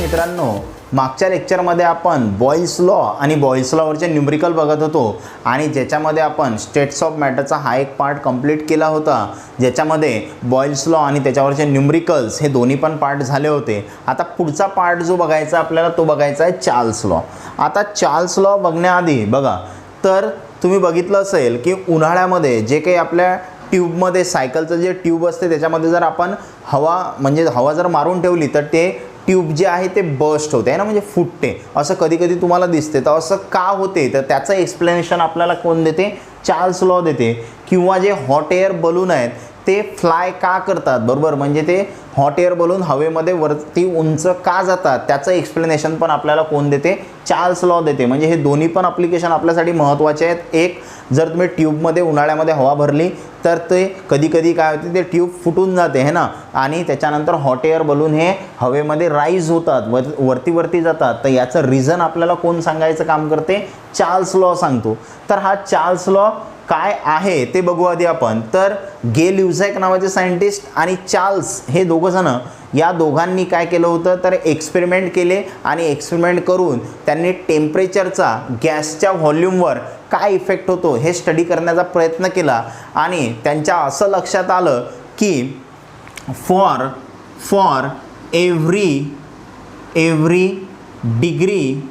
मित्रांनो, मागच्या लेक्चरमध्ये आपण बॉइल्स लॉ आणि बॉइल्स लॉवरचे न्यूमरिकल बघत होतो आणि ज्याच्यामध्ये आपण स्टेट्स ऑफ मॅटरचा हा एक पार्ट कंप्लीट केला होता, ज्याच्यामध्ये बॉइल्स लॉ आणि त्याच्यावरचे न्यूमरिकल्स हे दोन्ही पण पार्ट झाले होते. आता पुढचा पार्ट जो बघायचा आपल्याला तो बघायचा आहे चार्ल्स लॉ. आता चार्ल्स लॉ बघण्याआधी बघा, तर तुम्ही बघितलं असेल की उन्हाळ्यामध्ये जे काही आपल्या ट्यूबमध्ये सायकलचं जे ट्यूब असते त्याच्यामध्ये जर आपण हवा जर मारून ठेवली तर ते ट्यूब जे आहे ते बस्ट होते ना, म्हणजे फुटते, असं कधी कधी तुम्हाला दिसते. तर असं का होते तर त्याचं एक्सप्लेनेशन आपल्याला कोण देते? चार्ल्स लॉ देते. किंवा जे हॉट एअर बलून आहेत ते फ्लाय का करतात, बरोबर, म्हणजे ते हॉट एअर बलून हवेमध्ये वरती उंच का जातात त्याचं एक्सप्लेनेशन पण आपल्याला कोण देते? चार्ल्स लॉ देते. म्हणजे हे दोन्ही पण ॲप्लिकेशन आपल्यासाठी महत्त्वाचे आहेत. एक, जर तुम्ही ट्यूबमध्ये उन्हाळ्यामध्ये हवा भरली तर ते कधी कधी काय होते, ते ट्यूब फुटून जाते है ना, आणि त्याच्यानंतर हॉट एअर बलून हे हवेमध्ये राईज होतात, वरती जातात. तर याचं रिझन आपल्याला कोण सांगायचं काम करते? चार्ल्स लॉ सांगतो. तर हा चार्ल्स लॉ काय आहे ते बघू आधी आपण. तर गे ल्युझॅक नावाचे सायंटिस्ट आणि चार्ल्स हे दोघंजण, या दोघांनी काय केलं होतं तर एक्सपेरिमेंट केले आणि एक्सपेरिमेंट करून त्यांनी टेम्परेचरचा गॅसच्या व्हॉल्यूमवर काय इफेक्ट होतो हे स्टडी करण्याचा प्रयत्न केला. आणि त्यांच्या असं लक्षात आलं की for every degree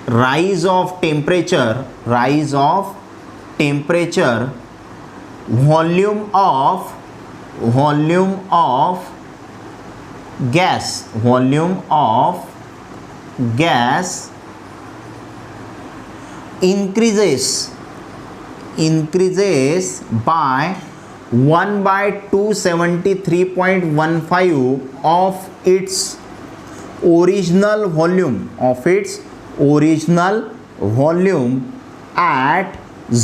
rise of temperature, volume of gas increases by 1/273.15 of its original volume at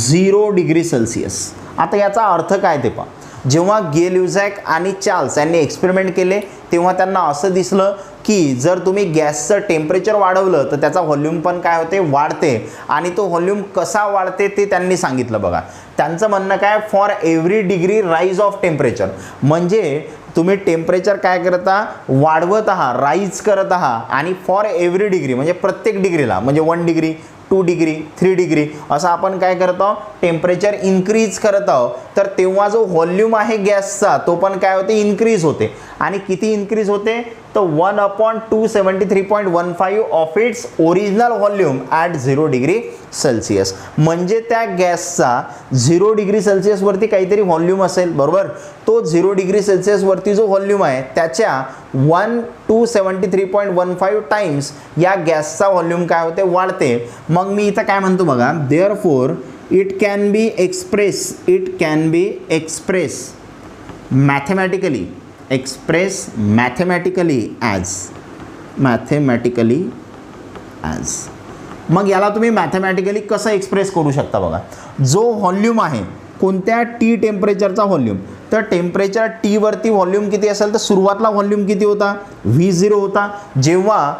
0 degree Celsius. आता याचा अर्थ काय ते पहा. जेव्हा गे ल्युझॅक आणि चार्ल्स यांनी एक्सपेरिमेंट केले तेव्हा त्यांना असं दिसलं की जर तुम्ही गॅसचं टेम्परेचर वाढवलं तर त्याचा व्हॉल्यूम पण काय होते, वाढते. आणि तो व्हॉल्यूम कसा वाढते ते त्यांनी सांगितलं. बघा, त्यांचं म्हणणं काय, for every degree rise of temperature, म्हणजे तुम्ही टेम्परेचर काय करता, वाढवत आहात, राईज करत आहात. आणि फॉर एव्हरी डिग्री म्हणजे प्रत्येक डिग्रीला, म्हणजे 1 डिग्री 2 डिग्री 3 डिग्री असं आपण काय करत आहोत, टेम्परेचर इन्क्रीज करत आहोत. तर तेव्हा जो व्हॉल्यूम आहे गॅसचा तो पण काय होते, इन्क्रीज होते. आणि किती इन्क्रीज होते तर 1/273.15 of its original volume at 0 degree Celsius. म्हणजे त्या गॅसचा 0 डिग्री सेल्सिअसवरती काहीतरी व्हॉल्यूम असेल, बरोबर. तो 0 डिग्री सेल्सिअसवरती जो व्हॉल्यूम आहे त्याच्या 1/273.15 टाइम्स या गॅसचा व्हॉल्यूम काय होते, वाढते. मग मी इथं काय म्हणतो बघा, therefore it can be express mathematically as. मग याला तुम्ही मॅथमॅटिकली कसं एक्सप्रेस करू शकता बघा. जो व्हॉल्यूम आहे कोणत्या टी टेम्परेचरचा व्हॉल्यूम, तर टेम्परेचर टी वरती व्हॉल्यूम किती असेल तर सुरुवातला व्हॉल्यूम किती होता, V0 होता. जेव्हा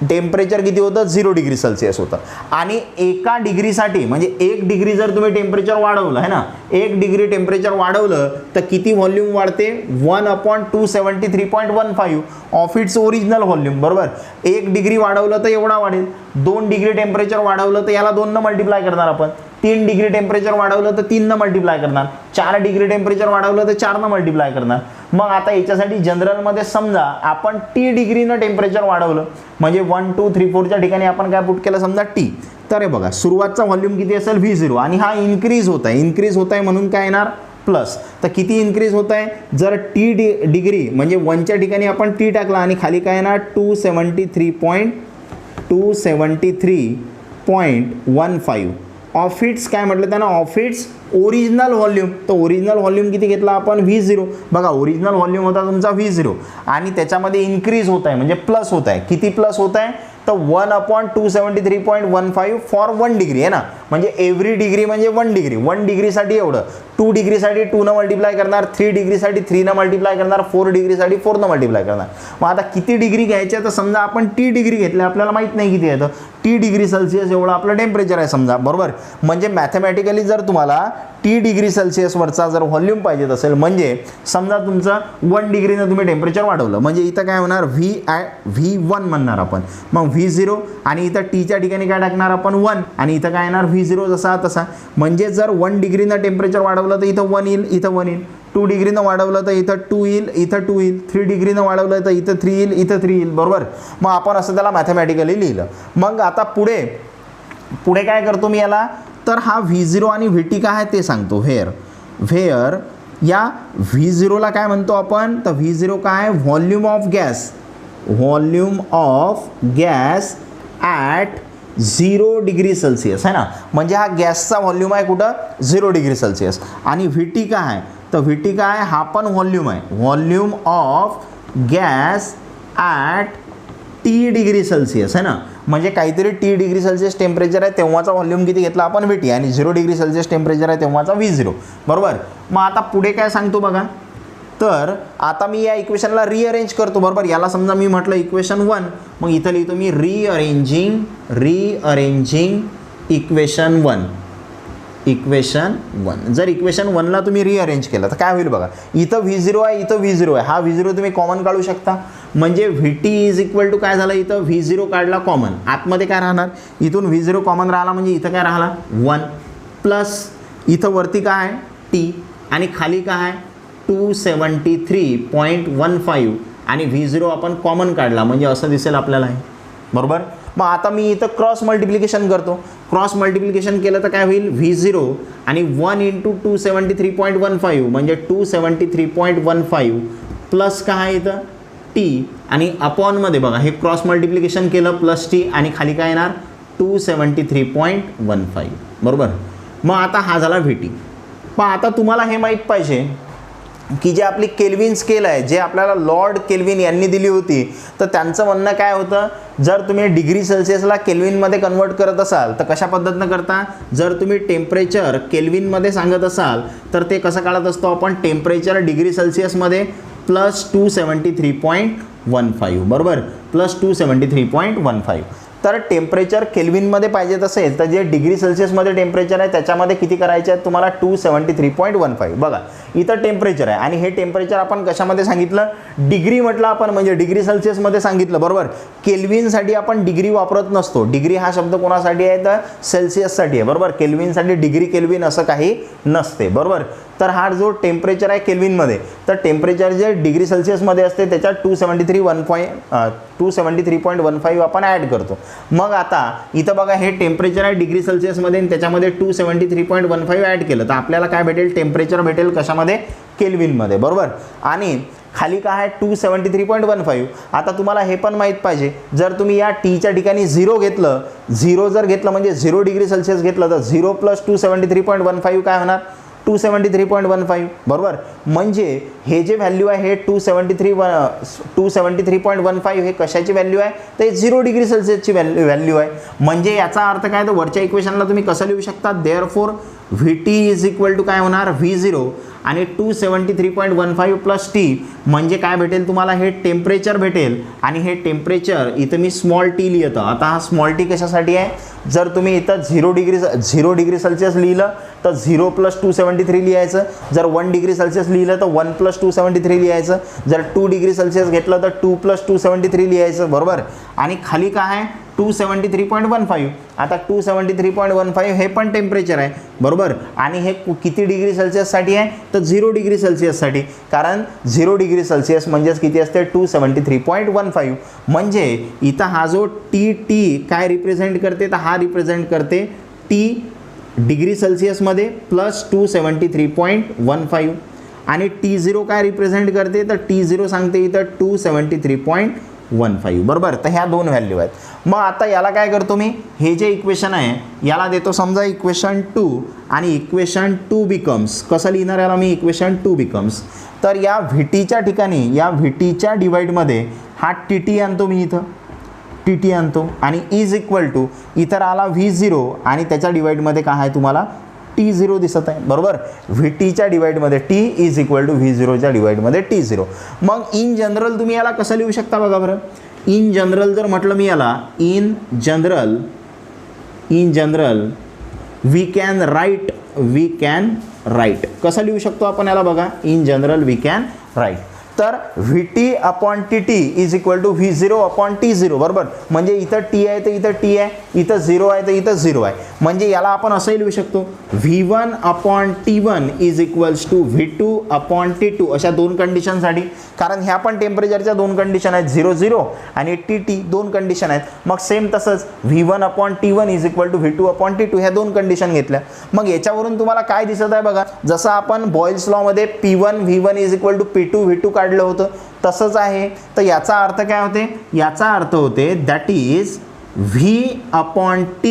टेम्परेचर किती होतं, 0 डिग्री सेल्सिअस होतं. आणि एका डिग्रीसाठी म्हणजे 1 डिग्री जर तुम्ही टेम्परेचर वाढवलं आहे ना, 1 डिग्री टेम्परेचर वाढवलं तर किती व्हॉल्यूम वाढते, 1/273.15 ऑफ इट्स ओरिजिनल व्हॉल्यूम, बरोबर. 1 डिग्री वाढवलं तर एवढा वाढेल. 2 डिग्री टेम्परेचर वाढवलं तर याला 2 मल्टिप्लाय करणार आपण. 3 डिग्री टेम्परेचर वाढवलं तर 3 मल्टिप्लाय करणार. 4 डिग्री टेम्परेचर वाढवलं तर 4 मल्टिप्लाय करणार. मग आता याच्यासाठी जनरलमध्ये समजा आपण टी डिग्रीनं टेम्परेचर वाढवलं म्हणजे 1 2 3 4च्या ठिकाणी आपण काय पुट केलं समजा टी. तर हे बघा, सुरुवातचा व्हॉल्यूम किती असेल, V0, आणि हा इन्क्रीज होत आहे म्हणून काय येणार, प्लस. तर किती इन्क्रीज होत आहे, जर टी डिग्री म्हणजे 1च्या ठिकाणी आपण टी टाकला आणि खाली काय येणार 273.15 ऑफ इट्स, काय म्हटलं त्यांना, ऑफ इट्स ओरिजिनल व्हॉल्यूम. तर ओरिजिनल व्हॉल्यूम किती घेतला आपण, V0. बघा, ओरिजिनल व्हॉल्यूम होता तुमचा V0 आणि त्याच्यामध्ये इन्क्रीज होत आहे म्हणजे प्लस होत आहे. किती प्लस होत आहे तर 1/273.15 फॉर 1 डिग्री आहे ना, म्हणजे एव्हरी डिग्री म्हणजे 1 डिग्री. 1 डिग्रीसाठी एवढं, 2 डिग्रीसाठी 2 न मल्टिप्लाय करणार, 3 डिग्रीसाठी 3 न मल्टिप्लाय करणार, 4 डिग्रीसाठी 4 न मल्टिप्लाय करणार. मग आता किती डिग्री घ्यायच्या तर समजा आपण टी डिग्री घेतल्या, आपल्याला माहित नाही किती येतं. टी डिग्री सेल्सिअस एवढं आपलं टेम्परेचर आहे समजा, बरोबर. म्हणजे मॅथमॅटिकली जर तुम्हाला टी डिग्री सेल्सिअसवरचा जर व्हॉल्यूम पाहिजेत असेल, म्हणजे समजा तुमचं 1 डिग्रीनं तुम्ही टेम्परेचर वाढवलं, म्हणजे इथं काय होणार V1 म्हणणार आपण, मग V0 आणि इथं टीच्या ठिकाणी काय टाकणार आपण 1 आणि इथं काय येणार V0 जसा तसा. म्हणजे जर 1 डिग्रीनं टेम्परेचर वाढवलं तर इथं 1 येईल, इथं 1 येईल. 2 डिग्रीनं वाढवलं तर इथं 2 येईल, इथं 2 येईल. 3 डिग्रीनं वाढवलं तर इथं 3 येईल, इथं 3 येईल, बरोबर. मग आपण असं त्याला मॅथमॅटिकली लिहिलं. मग आता पुढे काय करतो मी याला, तर हा V0 आणि VT काय आहे ते सांगतो. व्हेअर या V0ला काय म्हणतो आपण, तर V0 काय आहे, volume of gas at 0 degree Celsius आहे ना. म्हणजे हा गॅसचा व्हॉल्यूम आहे कुठं, 0 डिग्री सेल्सिअस. आणि VT काय आहे, तर VT काय आहे, हा पण व्हॉल्यूम आहे, volume of gas at T degree Celsius आहे ना. म्हणजे काहीतरी T डिग्री सेल्सिअस टेम्परेचर आहे तेव्हाचा व्हॉल्यूम किती घेतला आपण VT, आणि 0 डिग्री सेल्सिअस टेम्परेचर आहे तेव्हाचा V0, बरोबर. मग आता पुढे काय सांगतो बघा, तर आता मी या इक्वेशनला रिअरेंज करतो, बरोबर. याला समजा मी म्हटलं इक्वेशन 1, मग इथं लिहितो मी रिअरेंजिंग इक्वेशन 1. जर इक्वेशन 1ला तुम्ही रिअरेंज केलं तर काय होईल बघा, इथं V0 आहे, इथं V0 आहे. हा V0 तुम्ही कॉमन काढू शकता, म्हणजे VT इज इक्वल टू काय झालं, इथं V0 काढला कॉमन, आतमध्ये काय राहणार, इथून V0 कॉमन राहिला म्हणजे इथं काय राहिला 1 प्लस इथं वरती काय आहे T आणि खाली काय आहे 273.15 आणि V0 आपण कॉमन काढला म्हणजे असं दिसेल आपल्याला आहे, बरोबर. मग आता मी इथं क्रॉस मल्टिप्लिकेशन करतो. क्रॉस मल्टिप्लिकेशन केलं तर काय होईल, V0 आणि 1 × 273.15 म्हणजे 273.15 प्लस काय आहे इथं T आणि अपॉनमध्ये बघा हे क्रॉस मल्टिप्लिकेशन केलं प्लस T आणि खाली काय येणार 273.15, बरोबर. मग आता हा झाला VT. पण आता तुम्हाला हे माहीत पाहिजे की जे आपली केल्विन स्केल आहे, जे आपल्याला लॉर्ड केल्विन यांनी दिली होती, तर त्यांचं म्हणणं काय होतं, जर तुम्ही डिग्री सेल्सिअसला केल्विनमध्ये कन्वर्ट करत असाल तर कशा पद्धतीनं करता, जर तुम्ही टेम्परेचर केल्विनमध्ये सांगत असाल तर ते कसं काढत असतो आपण, टेम्परेचर डिग्री सेल्सिअसमध्ये प्लस 273.15, बरोबर, प्लस 273.15. तर टेम्परेचर केल्विनमध्ये पाहिजेत असेल तर जे डिग्री सेल्सिअसमध्ये टेम्परेचर आहे त्याच्यामध्ये किती करायचे आहेत तुम्हाला 273.15. बघा इथं टेम्परेचर आहे आणि हे टेम्परेचर आपण कशामध्ये सांगितलं, डिग्री म्हटलं आपण, म्हणजे डिग्री सेल्सिअसमध्ये सांगितलं, बरोबर. केल्विनसाठी आपण डिग्री वापरत नसतो. डिग्री हा शब्द कोणासाठी आहे तर सेल्सिअससाठी आहे, बरोबर. केल्विनसाठी डिग्री केल्विन असं काही नसते, बरोबर. तर हा जो टेम्परेचर आहे केल्विनमध्ये, तर टेम्परेचर जे डिग्री सेल्सिअसमध्ये असते त्याच्यात 273.15 आपण ॲड करतो. मग आता इथं बघा हे टेम्परेचर आहे डिग्री सेल्सिअसमध्ये आणि त्याच्यामध्ये 273.15 ॲड केलं तर आपल्याला काय भेटेल, टेम्परेचर भेटेल कशामध्ये, केल्विनमध्ये, बरोबर. आणि खाली काय आहे 273.15. आता तुम्हाला हे पण माहीत पाहिजे, जर तुम्ही या टीच्या ठिकाणी 0 घेतलं, 0 जर घेतलं म्हणजे 0 डिग्री सेल्सिअस घेतलं तर 0 + 273.15 काय होणार 273.15, बरोबर. म्हणजे हे जे व्हॅल्यू आहे हे 273.15 हे कशाची व्हॅल्यू आहे तर 0 डिग्री सेल्सिअसची व्हॅल्यू आहे. म्हणजे याचा अर्थ काय तर वरच्या इक्वेशनला तुम्ही कसं लिहू शकता, therefore VT is equal to काय होणार V0 आणि 273.15 प्लस T म्हणजे काय भेटेल तुम्हाला, हे टेम्परेचर भेटेल. आणि हे टेम्परेचर इथं मी स्मॉल टी लिहितो. आता हा स्मॉल टी कशासाठी आहे, जर तुम्ही इथं 0 डिग्री सेल्सिअस लिहिलं तर 0 + 273 लिहायचं, जर 1 डिग्री सेल्सिअस लिहिलं तर 1 + 273 लिहायचं, जर 2 डिग्री सेल्सिअस घेतलं तर 2 + 273 लिहायचं, बरोबर. आणि खाली काय आहे 273.15. आता 273.15 हे पण टेम्परेचर आहे, बरोबर. आणि हे किती डिग्री सेल्सिअससाठी आहे तर 0 डिग्री सेल्सिअससाठी, कारण 0 डिग्री सेल्सिअस म्हणजेच किती असते 273.15. म्हणजे इथं हा जो टी काय रिप्रेझेंट करते तर हा रिप्रेझेंट करते T डिग्री सेल्सिअसमध्ये प्लस 273.15 आणि T0 काय रिप्रेझेंट करते तर T0 सांगते इथं 273.15, बरोबर. तर ह्या दोन व्हॅल्यू आहेत. मग आता याला काय करतो मी, हे जे इक्वेशन आहे याला देतो समजा इक्वेशन 2 आणि इक्वेशन 2 बिकम्स, कसं लिहिणार याला मी, इक्वेशन 2 बिकम्स, तर या VTच्या ठिकाणी या VTच्या डिवाइडमध्ये हा TT आणतो मी, इथं TT आणतो आणि इज इक्वल टू इथं आला V0 आणि त्याच्या डिवाइडमध्ये काय आहे तुम्हाला T0 दिसत आहे, बरोबर. VTच्या डिवाइडमध्ये T इज इक्वल टू V0च्या डिवाइडमध्ये T0. मग इन जनरल तुम्ही याला कसं लिहू शकता बघा बरं, इन जनरल जर म्हटलं मी याला, in general we can write कसं लिहू शकतो आपण याला बघा, in general we can write. तर VT upon TT is equal to V0 upon T0 बरोबर. म्हणजे इथं T आहे तर इथं T आहे, इथं 0 आहे तर इथं 0 आहे. म्हणजे याला आपण असंही लिहू शकतो V1 upon T1 is equals to V2 upon T2 अशा दोन कंडिशनसाठी. कारण ह्या पण टेम्परेचरच्या दोन कंडिशन आहेत, 0 आणि TT दोन कंडिशन आहेत. मग सेम तसंच V1 upon T1 is equal to V2 upon T2 ह्या दोन कंडिशन घेतल्या. मग याच्यावरून तुम्हाला काय दिसत आहे बघा, जसं आपण बॉयल्स लॉमध्ये P1 V1 is equal to P2 V2 काढलं होतं तसंच आहे. तर याचा अर्थ काय होते, याचा अर्थ होते that is V upon T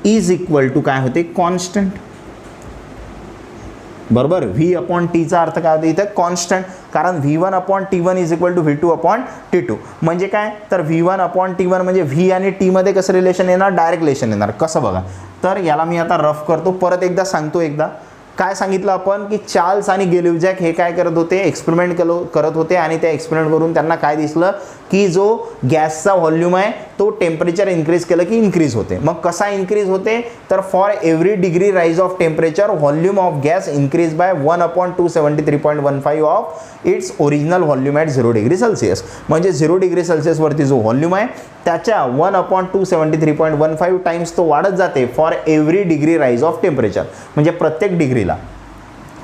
is equal to काय होते, कॉन्स्टंट बरोबर. V अपॉन टीचा अर्थ काय होते इथे, कॉन्स्टंट. कारण V1 upon T1 is equal to V2 upon T2 म्हणजे काय, तर V1 अपॉन T1 म्हणजे V आणि T मध्ये कसं रिलेशन येणार, डायरेक्ट रिलेशन येणार. कसं बघा, तर याला मी आता रफ करतो, परत एकदा सांगतो. एकदा काय सांगितलं आपण की चार्ल्स आणि गेलिव्हजॅक हे काय करत होते, एक्सपेरिमेंट करत होते आणि त्या एक्सपेरिमेंट करून त्यांना काय दिसलं की जो गॅसचा व्हॉल्यूम आहे तो टेम्परेचर इन्क्रीज केलं की इन्क्रीज होते. मग कसा इन्क्रीज होते, तर for every degree rise of temperature volume of gas increase by 1/273.15 of its original volume at 0 degree Celsius. म्हणजे 0 डिग्री सेल्सिअसवरती जो व्हॉल्यूम आहे त्याच्या 1/273.15 टाइम्स तो वाढत जाते for every degree rise of temperature, म्हणजे प्रत्येक डिग्रीला.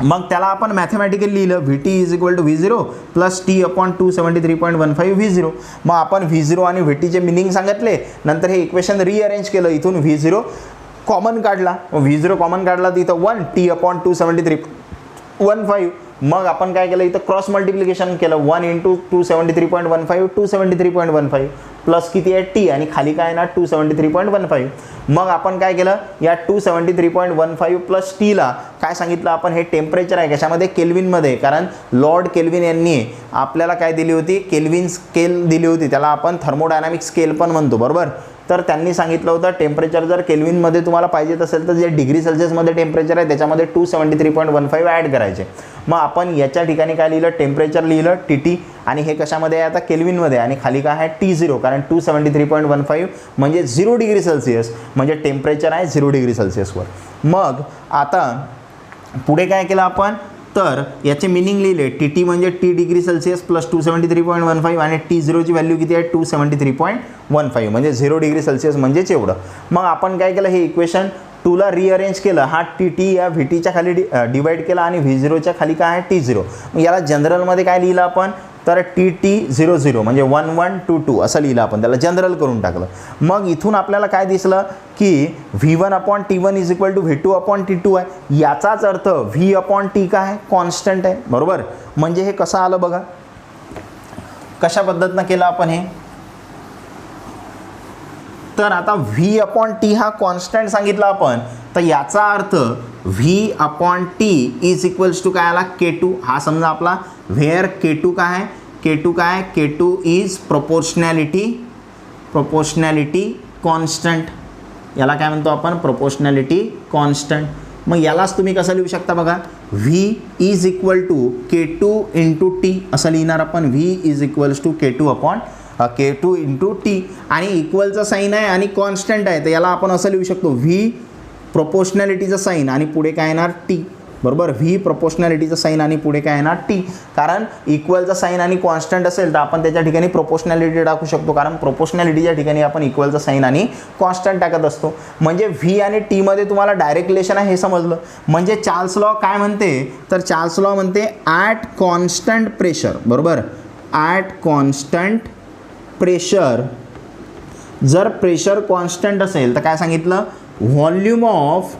मग त्याला आपण मॅथमॅटिकली लिहिलं VT is equal to V0 plus T upon 273.15 V0. मग आपण V0 आणि VTचे मिनिंग सांगितले, नंतर हे इक्वेशन रिअरेंज केलं, इथून V0 कॉमन काढला, V0 कॉमन काढला तर इथं 1 T अपॉन 273.15. मग आपण काय केलं, इथं क्रॉस मल्टिप्लिकेशन केलं, 1 इंटू 273.15 273.15 प्लस किती आहे T आणि खाली काय ना 273.15. मग आपण काय केलं, या 273.15 प्लस Tला काय सांगितलं आपण, हे टेम्परेचर आहे कशामध्ये, केल्विनमध्ये. कारण लॉर्ड केल्विन यांनी आपल्याला काय दिली होती, केल्विन स्केल दिली होती, त्याला आपण थर्मोडायनामिक स्केल पण म्हणतो बरोबर. तर त्यांनी सांगितलं होतं टेम्परेचर जर केल्विनमध्ये तुम्हाला पाहिजे असेल तर जे डिग्री सेल्सिअसमध्ये टेम्परेचर आहे त्याच्यामध्ये 273.15 ॲड करायचे. मग आपण याच्या ठिकाणी काय लिहिलं, टेम्परेचर लिहिलं TT आणि हे कशामध्ये आहे आता, केल्विनमध्ये. आणि खाली काय आहे T0, कारण 273.15 म्हणजे 0 डिग्री सेल्सिअस, म्हणजे टेम्परेचर आहे 0 डिग्री सेल्सिअसवर. मग आता पुढे काय केलं आपण, तर याचे मिनिंग लिहिले, TT म्हणजे T डिग्री सेल्सिअस प्लस 273.15 आणि T0ची व्हॅल्यू किती आहे 273.15 म्हणजे 0 डिग्री सेल्सिअस म्हणजेच एवढं. मग आपण काय केलं, हे इक्वेशन 2ला रिअरेंज केलं, हा TT या VTच्या खाली डिवाइड केला आणि V0च्या खाली काय आहे T0. मग याला जनरलमध्ये काय लिहिलं आपण, तर TT00 म्हणजे 1122 असं लिहिलं आपण, त्याला जनरल करून टाकलं. मग इथून आपल्याला काय दिसलं की V1 upon T1 is equal to V2 upon T2 आहे. याचाच अर्थ V अपॉन T काय आहे, कॉन्स्टंट आहे बरोबर. म्हणजे हे कसं आलं बघा, कशा पद्धतीनं केलं आपण हे, तर आता V अपॉन T हा कॉन्स्टंट सांगितला आपण, तर याचा अर्थ V upon T is equals to काय आला, K2. हा समजा आपला व्हेअर K2 काय आहे, K2 इज प्रोपोर्शनॅलिटी कॉन्स्टंट. याला काय म्हणतो आपण, प्रोपोर्शनॅलिटी कॉन्स्टंट. मग यालाच तुम्ही कसं लिहू शकता बघा, V is equal to K2 into T असं लिहिणार आपण. V is equals to K2 upon K2 into T आणि इक्वलचा साईन आहे आणि कॉन्स्टंट आहे, तर याला आपण असं लिहू शकतो V प्रोपोर्शनॅलिटीचा साईन आणि पुढे काय येणार T बरोबर. V प्रोपोर्शनॅलिटीचा साईन आणि पुढे काय येणार T. कारण इक्वलचा साईन आणि कॉन्स्टंट असेल तर आपण त्याच्या ठिकाणी प्रोपोर्शनॅलिटी टाकू शकतो, कारण प्रोपोर्शनॅलिटीच्या ठिकाणी आपण इक्वलचा साईन आणि कॉन्स्टंट टाकत असतो. म्हणजे V आणि T मध्ये तुम्हाला डायरेक्ट रिलेशन आहे हे समजलं. म्हणजे चार्ल्स लॉ काय म्हणते, तर चार्ल्स लॉ म्हणते ॲट कॉन्स्टंट प्रेशर बरोबर, ॲट कॉन्स्टंट प्रेशर, जर प्रेशर कॉन्स्टंट असेल तर काय सांगितलं, volume of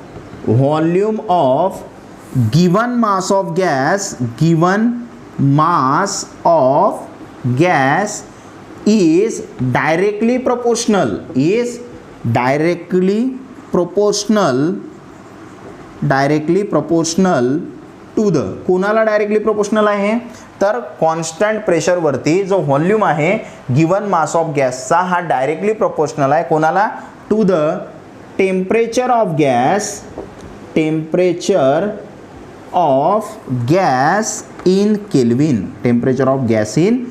given mass of gas is directly proportional to the, कोणाला डायरेक्टली प्रोपोर्शनल आहे, तर कॉन्स्टंट प्रेशरवरती जो व्हॉल्यूम आहे गिवन मास ऑफ गॅसचा हा डायरेक्टली प्रोपोर्शनल आहे कोणाला, to the temperature of gas in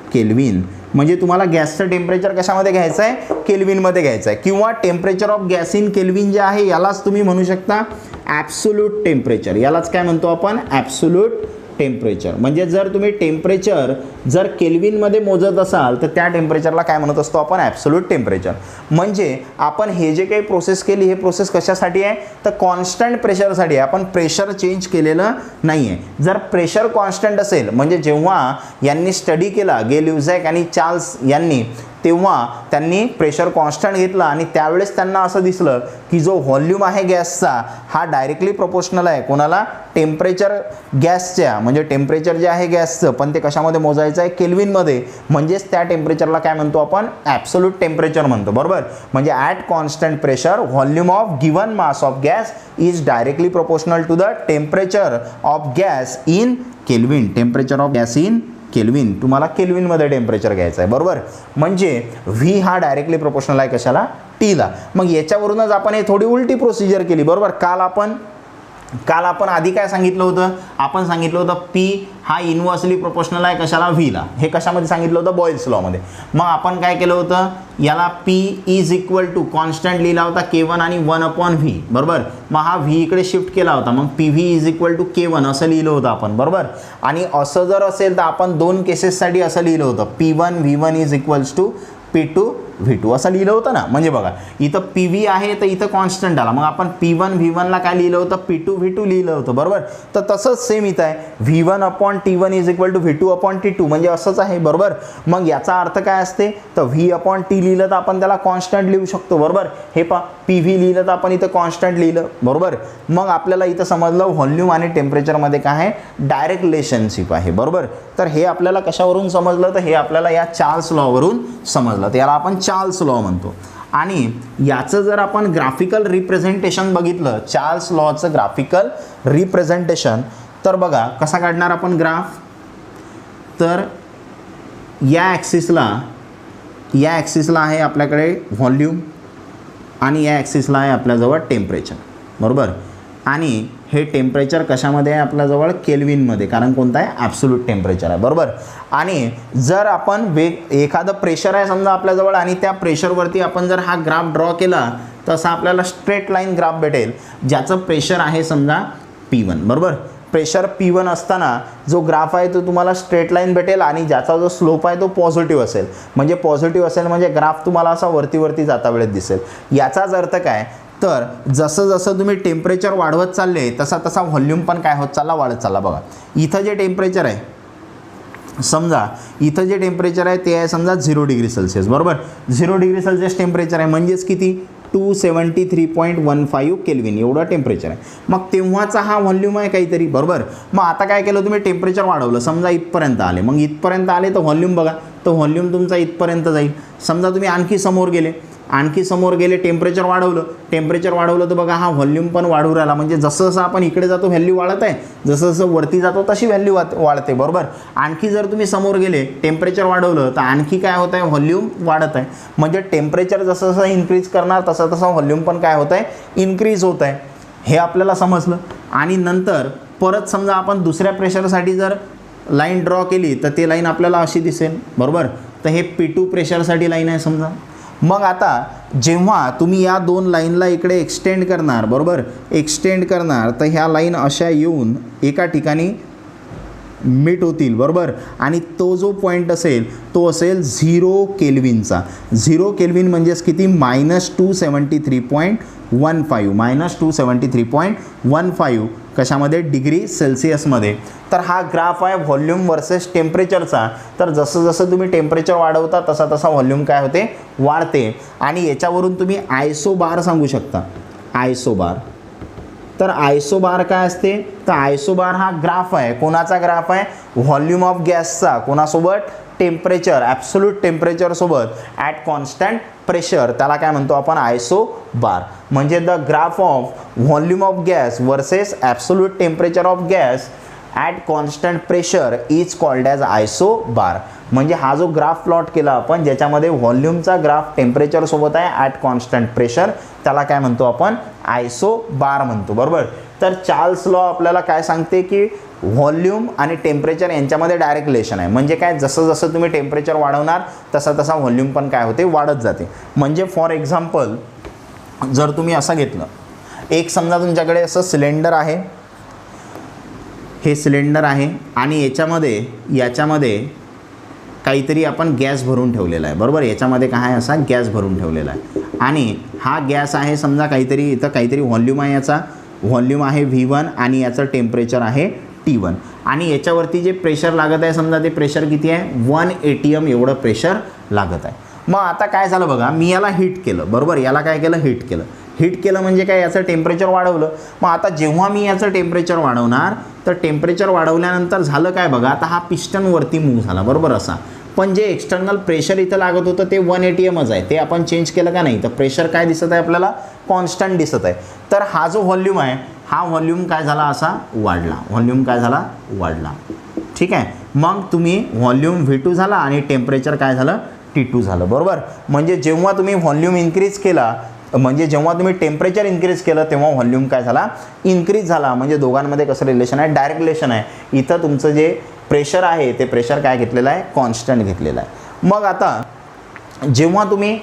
kelvin. म्हणजे तुम्हाला गॅसचं टेम्परेचर कशामध्ये घ्यायचं आहे, केल्विनमध्ये घ्यायचं आहे, किंवा temperature of gas in kelvin जे आहे यालाच तुम्ही म्हणू शकता ॲब्सोल्यूट टेम्परेचर. यालाच काय म्हणतो आपण, ॲब्सोल्यूट टेम्परेचर. म्हणजे जर तुम्ही टेम्परेचर जर केल्विनमध्ये मोजत असाल तर त्या टेम्परेचरला काय म्हणत असतो आपण, ॲब्सोल्यूट टेम्परेचर. म्हणजे आपण हे जे काही प्रोसेस केली हे प्रोसेस कशासाठी आहे, तर कॉन्स्टंट प्रेशरसाठी आहे. आपण प्रेशर चेंज केलेलं नाही आहे. जर प्रेशर कॉन्स्टंट असेल, म्हणजे जेव्हा यांनी स्टडी केला गे ल्युझॅक आणि चार्ल्स यांनी, तेव्हा त्यांनी प्रेशर कॉन्स्टंट घेतला आणि त्यावेळेस त्यांना असं दिसलं की जो व्हॉल्यूम आहे गॅसचा हा डायरेक्टली प्रोपोर्शनल आहे कोणाला, टेम्परेचर गॅसच्या. म्हणजे टेम्परेचर जे आहे गॅसचं, पण ते कशामध्ये मोजायचं आहे, केल्विनमध्ये. म्हणजेच त्या टेम्परेचरला काय म्हणतो आपण, ॲब्सोल्यूट टेम्परेचर म्हणतो. बरोबर. म्हणजे at constant pressure volume of given mass of gas is directly proportional to the temperature of gas in kelvin. Temperature of gas in kelvin, तुम्हाला केल्विनमध्ये टेम्परेचर घ्यायचं आहे. बरोबर. म्हणजे व्ही हा डायरेक्टली प्रोपोर्शनल आहे कशाला, टीला. मग याच्यावरूनच आपण हे थोडी उलटी प्रोसिजर केली. बरोबर. काल आपण आधी काय सांगितलं होतं, आपण सांगितलं होतं पी हा इन्व्हर्सली प्रोपोर्शनल आहे कशाला, व्हीला. हे कशामध्ये सांगितलं होतं, बॉयल्स लॉमध्ये. मग आपण काय केलं होतं, याला P is equal to constant लिहिला होता K1 आणि 1/V. बरोबर. मग हा व्ही इकडे शिफ्ट केला होता, मग PV is equal to K1 असं लिहिलं होतं आपण. बरोबर. आणि असं जर असेल तर आपण दोन केसेससाठी असं लिहिलं होतं, P1 V1 is equals to P2 V2 असं लिहिलं होतं ना. म्हणजे बघा इथं PV आहे तर इथं कॉन्स्टंट आला, मग आपण P1 V1ला काय लिहिलं होतं, P2 V2 लिहिलं होतं. बरोबर. तर तसंच सेम इथं आहे, V1/T1 is equal to V2/T2 म्हणजे असंच आहे. बरोबर. मग याचा अर्थ काय असते, तर V/T लिहिलं तर आपण त्याला कॉन्स्टंट लिहू शकतो. बरोबर. हे PV लिहिलं तर आपण इथं कॉन्स्टंट लिहिलं. बरोबर. मग आपल्याला इथं समजलं व्हॉल्यूम आणि टेम्परेचरमध्ये काय आहे, डायरेक्ट रिलेशनशिप आहे. बरोबर. तर हे आपल्याला कशावरून समजलं, तर हे आपल्याला या चार्ल्स लॉवरून समजलं. तर याला आपण चार्ल्स लॉ म्हणतो. आणि याचं जर आपण ग्राफिकल रिप्रेझेंटेशन बघितलं, चार्ल्स लॉचं ग्राफिकल रिप्रेझेंटेशन, तर बघा कसा काढणार आपण ग्राफ. तर या ॲक्सिसला आहे आपल्याकडे व्हॉल्यूम आणि या ॲक्सिसला आहे आपल्याजवळ टेम्परेचर. बरोबर. आणि हे टेम्परेचर कशामध्ये आहे आपल्याजवळ, केल्विनमध्ये, कारण कोणता आहे, ॲब्सोल्यूट टेम्परेचर आहे. बरोबर. आणि जर आपण एखादं प्रेशर आहे समजा आपल्याजवळ आणि त्या प्रेशरवरती आपण जर हा ग्राफ ड्रॉ केला तर असा आपल्याला स्ट्रेट लाईन ग्राफ भेटेल, ज्याचं प्रेशर आहे समजा P1. बरोबर. प्रेशर P1 असताना जो ग्राफ आहे तो तुम्हाला स्ट्रेट लाईन भेटेल आणि ज्याचा जो स्लोप आहे तो पॉझिटिव्ह असेल. म्हणजे पॉझिटिव्ह असेल म्हणजे ग्राफ तुम्हाला असा वरती जाता वेळेत दिसेल. याचाच अर्थ काय, तर जसं जसं तुम्ही टेम्परेचर वाढवत चालले तसा तसा व्हॉल्यूम पण काय होत चालला, वाढत चालला. बघा इथं जे टेम्परेचर आहे, समजा इथं जे टेम्परेचर आहे ते आहे समजा 0 डिग्री सेल्सिअस. बरोबर. 0 डिग्री सेल्सिअस टेम्परेचर आहे म्हणजेच किती, 273.15 केल्विन एवढं टेम्परेचर आहे. मग तेव्हाचा हा व्हॉल्यूम आहे काहीतरी. बरोबर. मग आता काय केलं तुम्ही, टेम्परेचर वाढवलं, समजा इथपर्यंत आले. मग इथपर्यंत आले तर व्हॉल्यूम बघा, तर व्हॉल्यूम तुमचा इथपर्यंत जाईल. समजा तुम्ही आणखी समोर गेले, टेम्परेचर वाढवलं तर बघा हा व्हॉल्यूम पण वाढू राहिला. म्हणजे जसं जसं आपण इकडे जातो व्हॅल्यू वाढत आहे, जसं जसं वरती जातो तशी व्हॅल्यू वाढते. बरोबर. आणखी जर तुम्ही समोर गेले, टेम्परेचर वाढवलं तर आणखी काय होत आहे, व्हॉल्यूम वाढत आहे. म्हणजे टेम्परेचर जसं जसं इन्क्रीज करणार तसं तसं व्हॉल्यूम पण काय होत आहे, इन्क्रीज होत आहे. हे आपल्याला समजलं. आणि नंतर परत समजा आपण दुसऱ्या प्रेशरसाठी जर लाईन ड्रॉ केली तर ते लाईन आपल्याला अशी दिसेल. बरोबर. तर हे P2 प्रेशरसाठी लाईन आहे समजा. मग आता जेव्हा तुम्ही या दोन लाईनला इकडे एक्सटेंड करणार, बरोबर, एक्सटेंड करणार तर ह्या लाईन अशा येऊन एका ठिकाणी मीट होतील. बरोबर. आणि तो जो पॉईंट असेल तो असेल 0 केल्विनचा. 0 केल्विन म्हणजेच किती, -273.15 कशामध्ये, डिग्री सेल्सिअसमध्ये. तर हा ग्राफ आहे व्हॉल्यूम वर्सेस टेम्परेचरचा. तर जसं जसं तुम्ही टेम्परेचर वाढवता तसा तसा व्हॉल्यूम काय होते, वाढते. आणि याच्यावरून तुम्ही आयसोबार सांगू शकता, आयसोबार. तर आयसोबार काय असते, तर आयसोबार हा ग्राफ आहे, कोणाचा ग्राफ आहे, व्हॉल्यूम ऑफ गॅसचा, कोणासोबत, टेम्परेचर, ॲब्सोल्यूट टेम्परेचरसोबत ॲट कॉन्स्टंट प्रेशर. त्याला काय म्हणतो आपण, आयसोबार. म्हणजे the graph of volume of gas versus absolute temperature of gas at constant pressure is called as isobar. म्हणजे हा जो ग्राफ प्लॉट केला आपण ज्याच्यामध्ये व्हॉल्यूमचा ग्राफ टेम्परेचरसोबत आहे ॲट कॉन्स्टंट प्रेशर, त्याला काय म्हणतो आपण, आयसोबार म्हणतो. बरोबर. तर चार्ल्स लॉ आपल्याला काय सांगते की व्हॉल्यूम आणि टेम्परेचर यांच्यामध्ये डायरेक्ट रिलेशन आहे. म्हणजे काय, जसं जसं तुम्ही टेम्परेचर वाढवणार तसा तसा व्हॉल्यूम पण काय होते, वाढत जाते. म्हणजे फॉर एक्झाम्पल जर तुम्ही असं घेतलं, एक समजा तुमच्याकडे असं सिलेंडर आहे, हे सिलेंडर आहे आणि याच्यामध्ये काहीतरी आपण गॅस भरून ठेवलेला आहे, बरोबर. याच्यामध्ये काय आहे, असा गॅस भरून ठेवलेला आहे आणि हा गॅस आहे समजा काहीतरी, इथं काहीतरी व्हॉल्यूम आहे, याचा व्हॉल्यूम आहे V1 आणि याचं टेम्परेचर आहे T1 आणि याच्यावरती जे प्रेशर लागत आहे समजा ते प्रेशर किती आहे, 1 ATM एवढं प्रेशर लागत आहे. मग आता काय झालं बघा, मी याला हीट केलं, बरोबर. याला काय केलं, हीट केलं म्हणजे काय, याचं टेम्परेचर वाढवलं. मग आता जेव्हा मी याचं टेम्परेचर वाढवणार तर टेम्परेचर वाढवल्यानंतर झालं काय बघा, आता हा पिस्टन वरती मूव्ह झाला, बरोबर असा. पण जे एक्सटर्नल प्रेशर इथं लागत होतं ते 1 ATMच आहे, ते आपण चेंज केलं का नाही, तर प्रेशर काय दिसत आहे आपल्याला, कॉन्स्टंट दिसत आहे. तर हा जो व्हॉल्यूम आहे, हा व्हॉल्यूम काय झाला, असा वाढला, ठीक आहे. मग तुम्ही व्हॉल्यूम V2 झाला आणि टेम्परेचर काय झालं, T2 झालं, बरोबर. म्हणजे जेव्हा तुम्ही व्हॉल्यूम इन्क्रीज केला, म्हणजे जेव्हा तुम्ही टेम्परेचर इन्क्रीज केलं तेव्हा व्हॉल्यूम काय झाला, इन्क्रीज झाला. म्हणजे दोघांमध्ये कसं रिलेशन आहे, डायरेक्ट रिलेशन आहे. इथं तुमचं जे प्रेशर आहे ते प्रेशर काय घेतलेलं आहे, कॉन्स्टंट घेतलेलं आहे. मग आता जेव्हा तुम्ही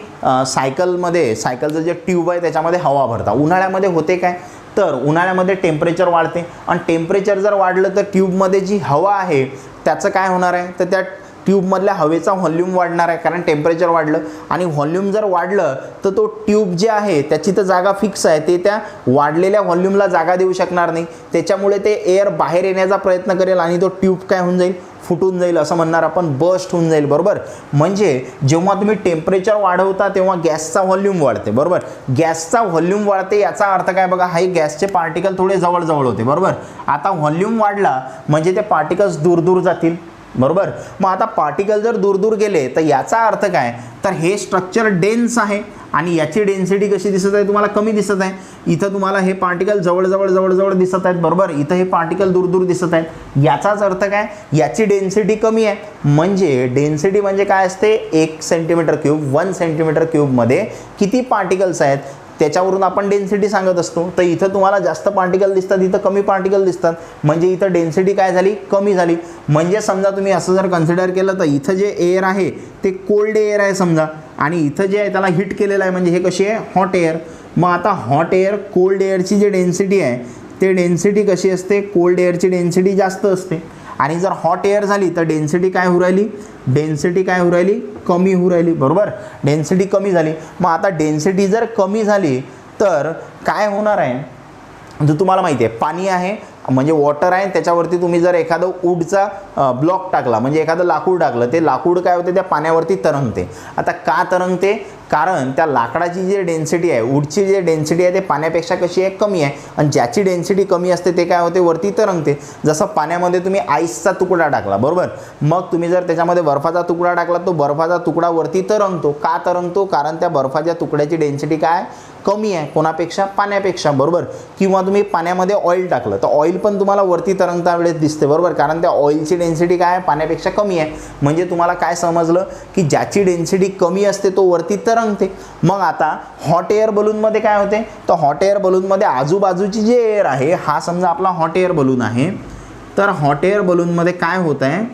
सायकलचं जे ट्यूब आहे त्याच्यामध्ये हवा भरता, उन्हाळ्यामध्ये होते काय, तर उन्हाळ्यामध्ये टेम्परेचर वाढते आणि टेम्परेचर जर वाढलं तर ट्यूबमध्ये जी हवा आहे त्याचं काय होणार आहे, तर त्या ट्यूबमधल्या हवेचा व्हॉल्यूम वाढणार आहे, कारण टेम्परेचर वाढलं. आणि व्हॉल्यूम जर वाढलं तर तो ट्यूब जे आहे त्याची तर जागा फिक्स आहे, ते त्या वाढलेल्या व्हॉल्यूमला जागा देऊ शकणार नाही. त्याच्यामुळे ते एअर बाहेर येण्याचा प्रयत्न करेल आणि तो ट्यूब काय होऊन जाईल, फुटून जाईल, असं म्हणणार आपण, बस्ट होऊन जाईल, बरोबर. म्हणजे जेव्हा तुम्ही टेम्परेचर वाढवता तेव्हा गॅसचा व्हॉल्यूम वाढते, बरोबर. गॅसचा व्हॉल्यूम वाढते याचा अर्थ काय बघा, हे गॅसचे पार्टिकल थोडे जवळ होते, बरोबर. आता व्हॉल्यूम वाढला म्हणजे ते पार्टिकल्स दूर जातील, बरोबर. मग आता पार्टिकल जर दूर गेले तर याचा अर्थ काय, तर हे स्ट्रक्चर डेन्स आहे आणि याची डेन्सिटी कशी दिसत आहे तुम्हाला, कमी दिसत आहे. इथं तुम्हाला हे पार्टिकल जवळ दिसत आहेत, बरोबर. इथं हे पार्टिकल दूर दिसत आहेत. याचाच अर्थ काय, याची डेन्सिटी कमी आहे. म्हणजे डेन्सिटी म्हणजे काय असते, 1 सेंटीमीटर क्यूब, 1 सेंटीमीटर क्यूबमध्ये किती पार्टिकल्स आहेत त्याच्यावरून आपण डेन्सिटी सांगत असतो. तर इथं तुम्हाला जास्त पार्टिकल दिसतात, इथं कमी पार्टिकल दिसतात, म्हणजे इथं डेन्सिटी काय झाली, कमी झाली. म्हणजे समजा तुम्ही असं जर कन्सिडर केलं तर इथं जे एअर आहे ते कोल्ड एअर आहे समजा, आणि इथं जे आहे त्याला हीट केलेलं आहे, म्हणजे हे कशी आहे, हॉट एअर. मग आता हॉट एअर कोल्ड एअरची जी डेन्सिटी आहे ते डेन्सिटी कशी असते, कोल्ड एअरची डेन्सिटी जास्त असते. आणि जर हॉट एअर झाली तर डेन्सिटी काय होऊ राहिली, कमी होऊ राहिली, बरोबर. डेन्सिटी कमी झाली. मग आता डेन्सिटी जर कमी झाली तर काय होणार आहे, जो तुम्हाला माहिती आहे, पाणी आहे म्हणजे वॉटर आहे, त्याच्यावरती तुम्ही जर एखादं वूडचा ब्लॉक टाकला, म्हणजे एखादं लाकूड टाकलं, ते लाकूड काय होते, त्या पाण्यावरती तरंगते. आता का तरंगते, कारण त्या लाकडाची जी डेन्सिटी आहे, वूडची जी डेन्सिटी आहे ते पाण्यापेक्षा कशी आहे, कमी आहे. आणि ज्याची डेन्सिटी कमी असते ते काय होते, वरती तरंगते. जसं पाण्यामध्ये तुम्ही आईसचा तुकडा टाकला, बरोबर. मग तुम्ही जर त्याच्यामध्ये बर्फाचा तुकडा टाकला, तो बर्फाचा तुकडा वरती तरंगतो. का तरंगतो, कारण त्या बर्फाच्या तुकड्याची डेन्सिटी काय, कमी आहे, कोणापेक्षा, पाण्यापेक्षा, बरोबर. किंवा तुम्ही पाण्यामध्ये ऑइल टाकलं तर ऑइल पण तुम्हाला वरती तरंगता वेळेस दिसते, बरोबर, कारण त्या ऑइलची डेन्सिटी काय आहे, पाण्यापेक्षा कमी आहे. म्हणजे तुम्हाला काय समजलं की ज्याची डेन्सिटी कमी असते तो वरती तरंगते. मग आता हॉट एअर बलूनमध्ये काय होते, तर हॉट एअर बलूनमध्ये आजूबाजूची जे एअर आहे, हा समजा आपला हॉट एअर बलून आहे, तर हॉट एअर बलूनमध्ये काय होत आहे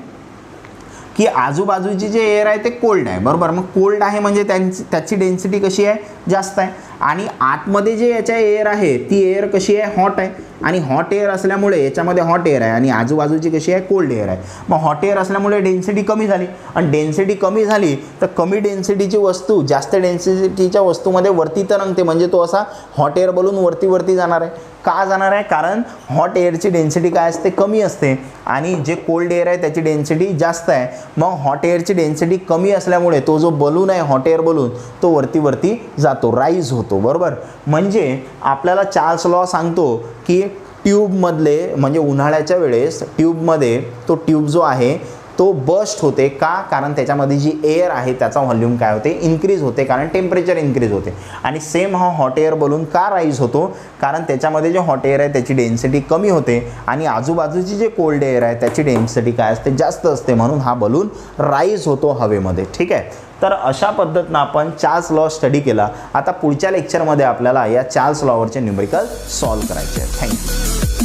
की आजूबाजूची जे एअर आहे ते कोल्ड आहे, बरोबर. मग कोल्ड आहे म्हणजे त्याची डेन्सिटी कशी आहे, जास्त आहे. आणि आतमध्ये जे याच्या एअर आहे ती एअर कशी आहे, हॉट आहे. आणि हॉट एअर असल्यामुळे याच्यामध्ये हॉट एअर आहे आणि आजूबाजूची कशी आहे, कोल्ड एअर आहे. मग हॉट एअर असल्यामुळे डेन्सिटी कमी झाली, आणि डेन्सिटी कमी झाली तर कमी डेन्सिटीची वस्तू जास्त डेन्सिटीच्या वस्तूमध्ये वरती तरंगते, म्हणजे तो असा हॉट एअर बलून वरती जाणार आहे. का जाणार आहे, कारण हॉट एअरची डेन्सिटी काय असते, कमी असते, आणि जे कोल्ड एअर आहे त्याची डेन्सिटी जास्त आहे. मग हॉट एअरची डेन्सिटी कमी असल्यामुळे तो जो बलून आहे, हॉट एअर बलून, तो वरती जातो, राईज होतो, बरोबर. म्हणजे आपल्याला चार्ल्स लॉ सांगतो की ट्यूबमधले, म्हणजे उन्हाळ्याच्या वेळेस ट्यूबमध्ये तो ट्यूब जो आहे तो बस्ट होते का, कारण त्याच्यामध्ये जी एअर आहे त्याचा व्हॉल्यूम काय होते, इन्क्रीज होते, कारण टेम्परेचर इन्क्रीज होते. आणि सेम हा हॉट एअर बलून का राईज होतो, कारण त्याच्यामध्ये जे हॉट एअर आहे त्याची डेन्सिटी कमी होते आणि आजूबाजूची जे कोल्ड एअर आहे त्याची डेन्सिटी काय असते, जास्त असते, म्हणून हा बलून राईज होतो हवेमध्ये. ठीक आहे. तर अशा पद्धतीनं आपण चार्ल्स लॉ स्टडी केला. आता पुढच्या लेक्चरमध्ये आपल्याला या चार्ल्स लॉवरचे न्यूमेरिकल सॉल्व्ह करायचे आहेत. थँक्यू.